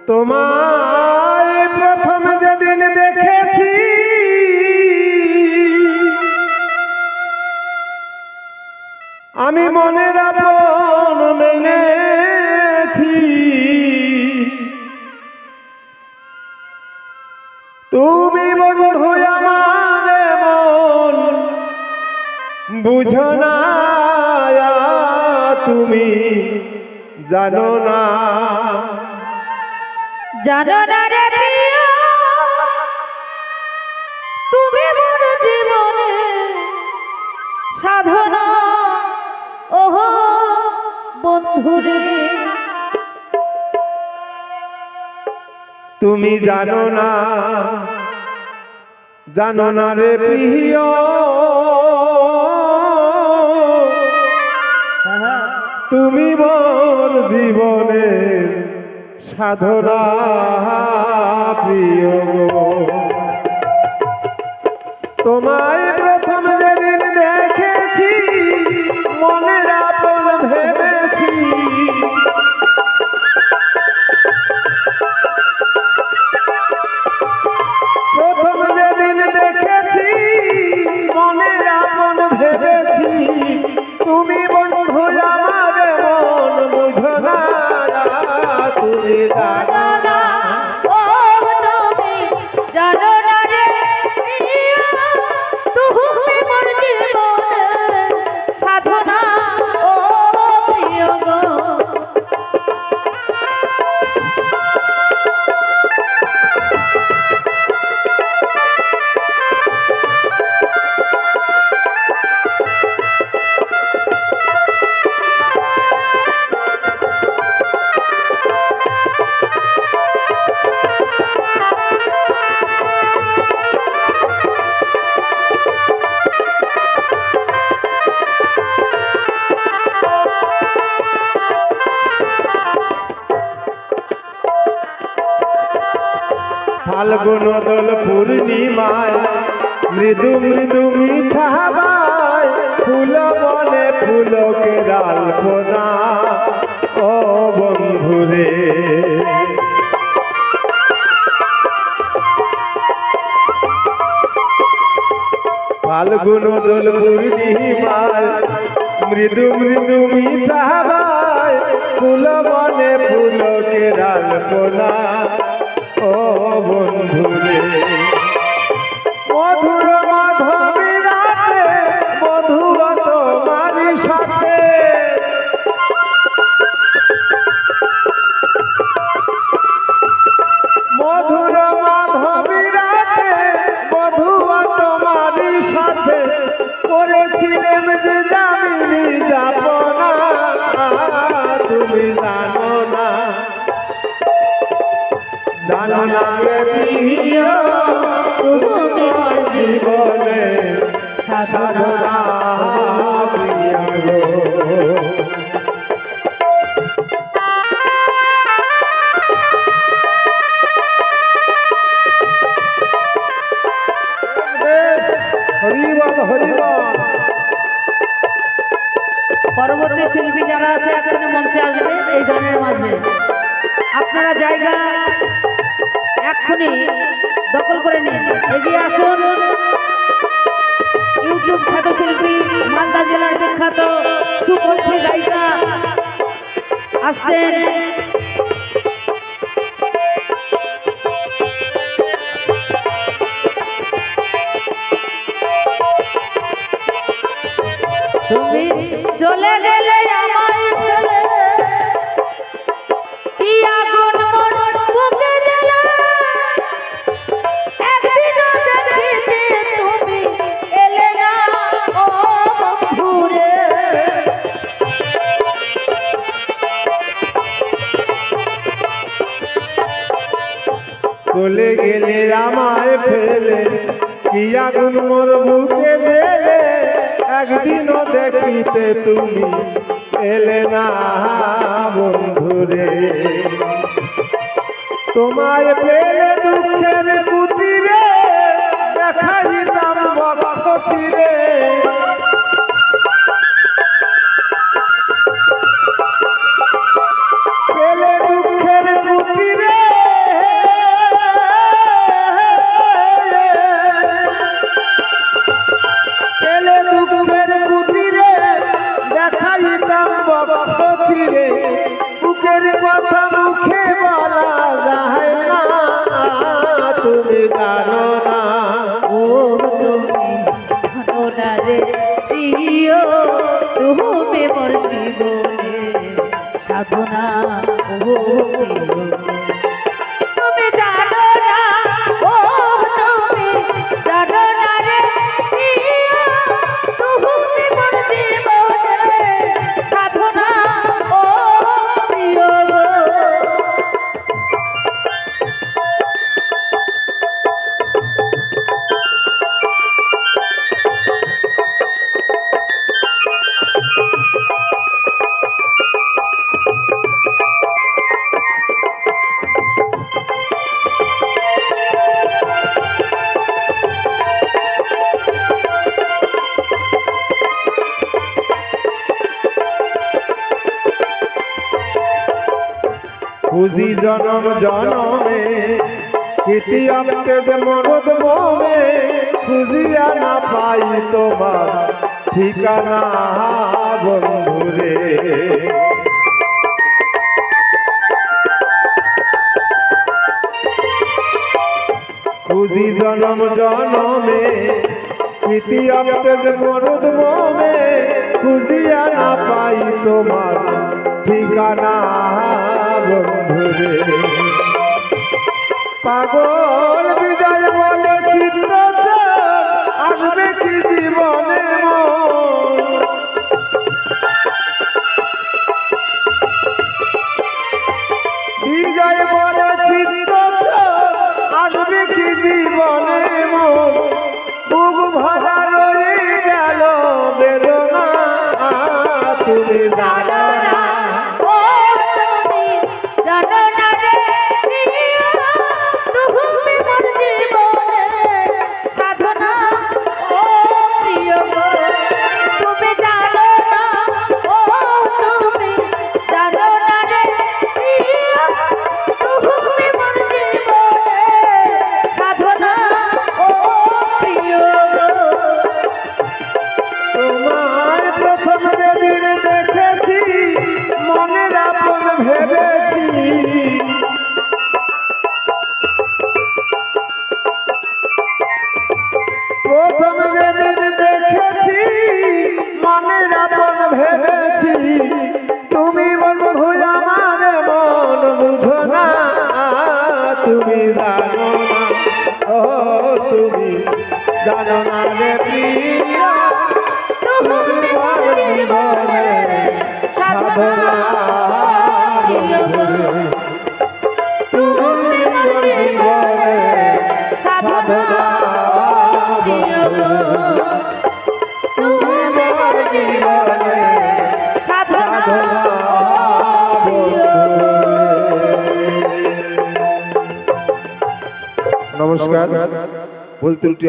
তোমায় প্রথম যেদিন দেখেছি আমি মনের আপন মেনেছি, তুমি বন্ধু আমার মন বুঝো না, তুমি জানো না, জানো না রে প্রিয়, তুমি মোর জীবনে সাধনা। ওহো বন্ধুরে, তুমি জানো না, জানো না রে প্রিয়, তুমি মোর জীবনের সাধনা প্রিয় গো। তোমায় প্রথম যেদিন দেখেছি মনের আপন ভেবেছি, প্রথম যেদিন দেখেছি মনের আপন ভেবেছি, তুমি বন্ধু আমার মন বুঝো না, তুমি জানো না, ও তুমি জানো না রে প্রিয়, তুমি মোর জীবনের সাধনা। ও প্রিয় গো, ফাল্গুন দোল পূর্ণিমায় মৃদু মৃদু মিঠা হাওয়ায় ফুল বনে ফুলকে আলপনা, ও বন্ধুরে ফাল্গুন দোল পূর্ণিমায় মৃদু মৃদু মিঠা হাওয়ায় ফুল বনে ফুলকে আলপনা, ও বন্ধুরে মধুর মাধবী রাতে মধুর তোমারি সাথে, মধুর মাধবী রাতে মধুর তোমারি সাথে করেছিলেন যে জামিনী যাপনা, তুমি জানো না, জানো না রে প্রিয়, তুমি মোর জীবনে সাধনা প্রিয় গো। হরিবল হরিবল। পরবর্তী শিল্পী যারা আছে এখনো মঞ্চে আসবে এই গানের মাঝে, আপনারা জায়গা এক্ষুনি দখল করে নিন, এগিয়ে আসুন। ইউটিউব খ্যাত শিল্পী, মালদা জেলার বিখ্যাত সুকণ্ঠী গায়িকা আসছেন। তুমি চলে গেলে আমায় ফেলে, কি আগুন মোর বুকে জ্বলে, একদিনও দেখিতে তুমি এলে না, ও বন্ধুরে চলে গেলে আমায় ফেলে, কি আগুন মোর বুকে জ্বলে, একদিনও দেখিতে তুমি এলে না বন্ধুরে, তোমায় পেলে দুঃখের কুটিরে দেখা দিতাম বক্ষ চিরে, পেলে দুঃখের কুটিরে খুঁজি জনম জনমে কীর্তি আনতে যে মরদ মমে খুঁজিয়া না পাই তোমার ঠিকানা বন্ধুরে। খুঁজি জনম জনমে কীর্তি আনতে যে মরদ মমে খুঁজিয়া না পাই তোমার ঠিকানা বন্ধুরে। পাগল বিজয় বলে চিত্ত আসবে কি জীবনে বিজয় বলে চিত্ত আসবে কি জীবনে বুক ভরা রয়ে গেল বেদনা তুমি জানো না ও তুমি জানো না রে প্রিয়া, তুমি মোর জীবনে সাধনা। ও প্রিয় গো তুমি জানো না, ও তুমি জানো না রে প্রিয়া, তুমি মোর জীবনে সাধনা। ও প্রিয় গো তোমায় প্রথম যেদিন দেখেছি মনের আপন ভেবেছি প্রথম যেদিন দেখেছি মনের আপন ভেবেছি তুমি বন্ধু আমার মন বুঝো না তুমি জানো না ও তুমি জানো না রে প্রিয়া তুমি মোর জীবনে সাধনা। প্রিয় গো তুমি মোর জীবনে সাধনা। প্রিয় গো তুমি মোর জীবনে সাধনা। প্রিয় গো নমস্কার। ভুল ত্রুটি